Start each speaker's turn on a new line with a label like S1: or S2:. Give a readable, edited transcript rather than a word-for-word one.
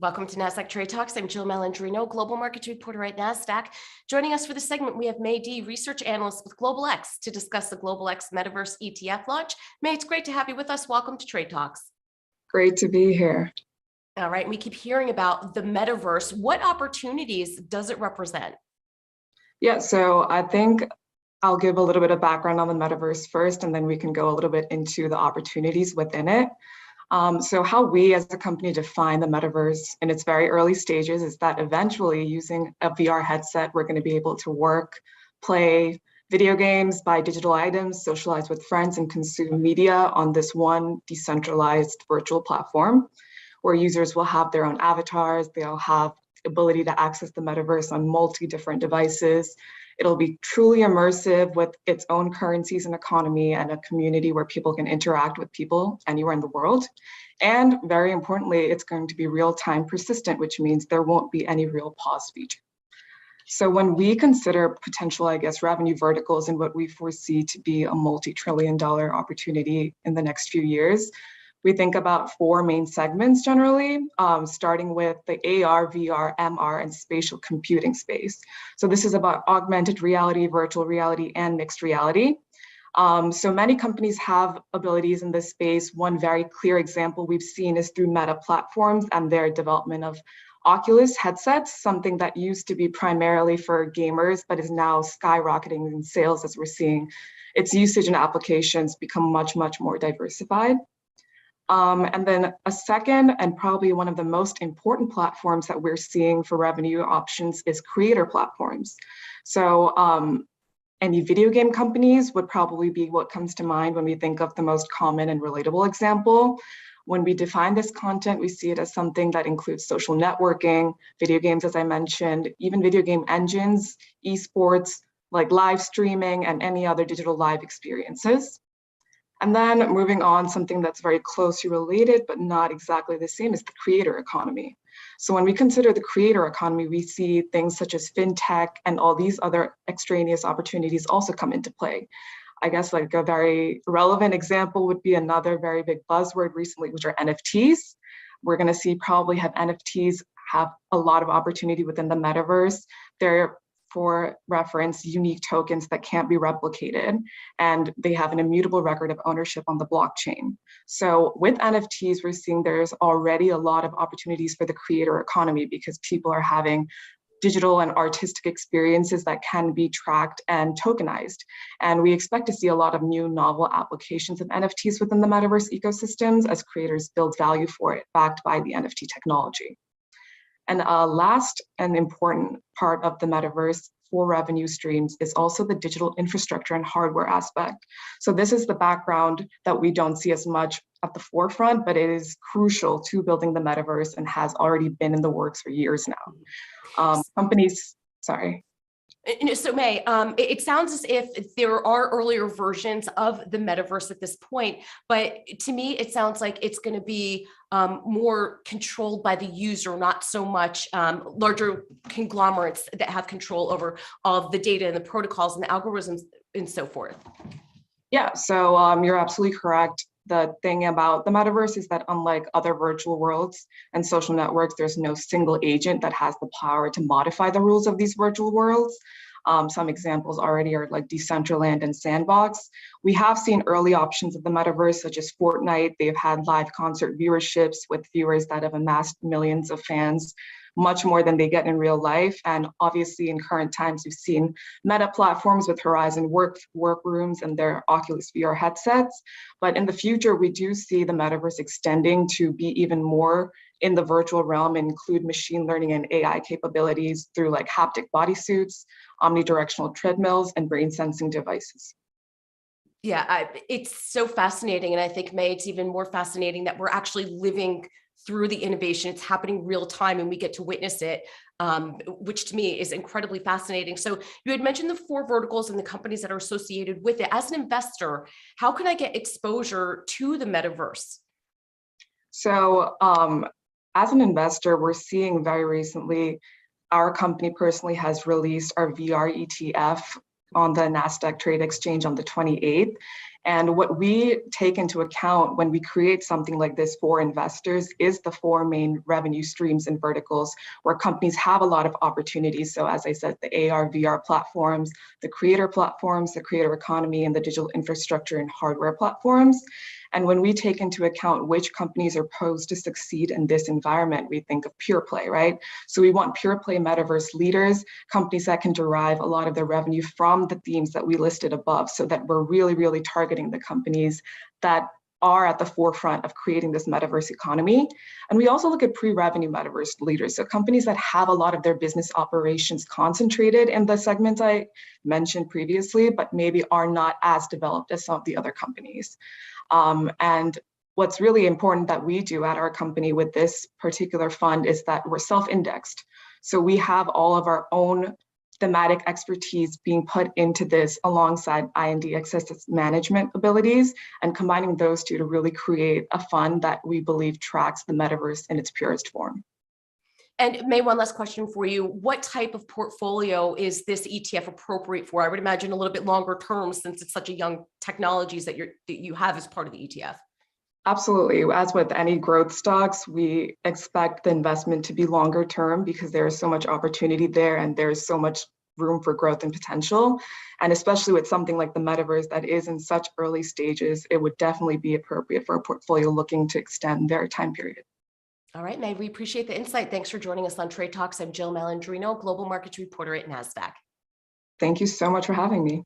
S1: Welcome to Nasdaq Trade Talks. I'm Jill Malandrino, Global Markets Reporter at Nasdaq. Joining us for the segment, we have May D, Research Analyst with Global X, to discuss the Global X Metaverse ETF launch. May, it's great to have you with us. Welcome to Trade Talks.
S2: Great to be here.
S1: All right, we keep hearing about the Metaverse. What opportunities does it represent?
S2: Yeah, so I think I'll give a little bit of background on the Metaverse first, and then we can go a little bit into the opportunities within it. So how we as a company define the Metaverse in its very early stages is that eventually, using a VR headset, we're going to be able to work, play video games, buy digital items, socialize with friends, and consume media on this one decentralized virtual platform where users will have their own avatars. They'll have the ability to access the Metaverse on different devices. It'll be truly immersive with its own currencies and economy, and a community where people can interact with people anywhere in the world. And very importantly, it's going to be real-time persistent, which means there won't be any real pause feature. So when we consider potential, revenue verticals and what we foresee to be a multi-trillion-dollar opportunity in the next few years, we think about four main segments generally, starting with the AR, VR, MR, and spatial computing space. So this is about augmented reality, virtual reality, and mixed reality. So many companies have abilities in this space. One very clear example we've seen is through Meta platforms and their development of Oculus headsets, something that used to be primarily for gamers, but is now skyrocketing in sales as we're seeing its usage and applications become much, much more diversified. And then a second, and probably one of the most important platforms that we're seeing for revenue options, is creator platforms. So any video game companies would probably be what comes to mind when we think of the most common and relatable example. When we define this content, we see it as something that includes social networking, video games, as I mentioned, even video game engines, esports, like live streaming, and any other digital live experiences. And then moving on, something that's very closely related, but not exactly the same, is the creator economy. So when we consider the creator economy, we see things such as fintech and all these other extraneous opportunities also come into play. I guess like a very relevant example would be another very big buzzword recently, which are NFTs. We're going to see probably have NFTs have a lot of opportunity within the metaverse. They're, for reference, unique tokens that can't be replicated, and they have an immutable record of ownership on the blockchain. So with NFTs, we're seeing there's already a lot of opportunities for the creator economy because people are having digital and artistic experiences that can be tracked and tokenized. And we expect to see a lot of new novel applications of NFTs within the metaverse ecosystems as creators build value for it, backed by the NFT technology. And last and important part of the metaverse for revenue streams is also the digital infrastructure and hardware aspect. So this is the background that we don't see as much at the forefront, but it is crucial to building the metaverse and has already been in the works for years now.
S1: So May, it sounds as if there are earlier versions of the metaverse at this point, but to me, it sounds like it's going to be more controlled by the user, not so much larger conglomerates that have control over all of the data and the protocols and the algorithms and so forth.
S2: Yeah, so you're absolutely correct. The thing about the metaverse is that unlike other virtual worlds and social networks, there's no single agent that has the power to modify the rules of these virtual worlds. Some examples already are like Decentraland and Sandbox. We have seen early options of the metaverse, such as Fortnite. They've had live concert viewerships with viewers that have amassed millions of fans, much more than they get in real life. And obviously in current times, we've seen Meta platforms with Horizon workrooms and their Oculus VR headsets. But in the future, we do see the metaverse extending to be even more in the virtual realm and include machine learning and AI capabilities through like haptic bodysuits, omnidirectional treadmills, and brain sensing devices.
S1: Yeah, it's so fascinating. And I think, May, it's even more fascinating that we're actually living through the innovation. It's happening real time and we get to witness it, which to me is incredibly fascinating. So you had mentioned the four verticals and the companies that are associated with it. As an investor, how can I get exposure to the metaverse?
S2: So as an investor, we're seeing very recently, our company personally has released our VR ETF on the Nasdaq Trade Exchange on the 28th. And what we take into account when we create something like this for investors is the four main revenue streams and verticals where companies have a lot of opportunities. So as I said, the AR, VR platforms, the creator platforms, the creator economy, and the digital infrastructure and hardware platforms. And when we take into account which companies are posed to succeed in this environment, we think of pure play, right? So we want pure play metaverse leaders, companies that can derive a lot of their revenue from the themes that we listed above, so that we're really, really targeting the companies that are at the forefront of creating this metaverse economy. And we also look at pre-revenue metaverse leaders, so companies that have a lot of their business operations concentrated in the segments I mentioned previously, but maybe are not as developed as some of the other companies. And what's really important that we do at our company with this particular fund is that we're self-indexed. So we have all of our own thematic expertise being put into this alongside INDX's management abilities, and combining those two to really create a fund that we believe tracks the metaverse in its purest form.
S1: And May, one last question for you. What type of portfolio is this ETF appropriate for? I would imagine a little bit longer term, since it's such a young technologies that you have as part of the ETF.
S2: Absolutely. As with any growth stocks, we expect the investment to be longer term because there is so much opportunity there and there's so much room for growth and potential. And especially with something like the metaverse that is in such early stages, it would definitely be appropriate for a portfolio looking to extend their time period.
S1: All right, May, we appreciate the insight. Thanks for joining us on Trade Talks. I'm Jill Malandrino, Global Markets Reporter at Nasdaq.
S2: Thank you so much for having me.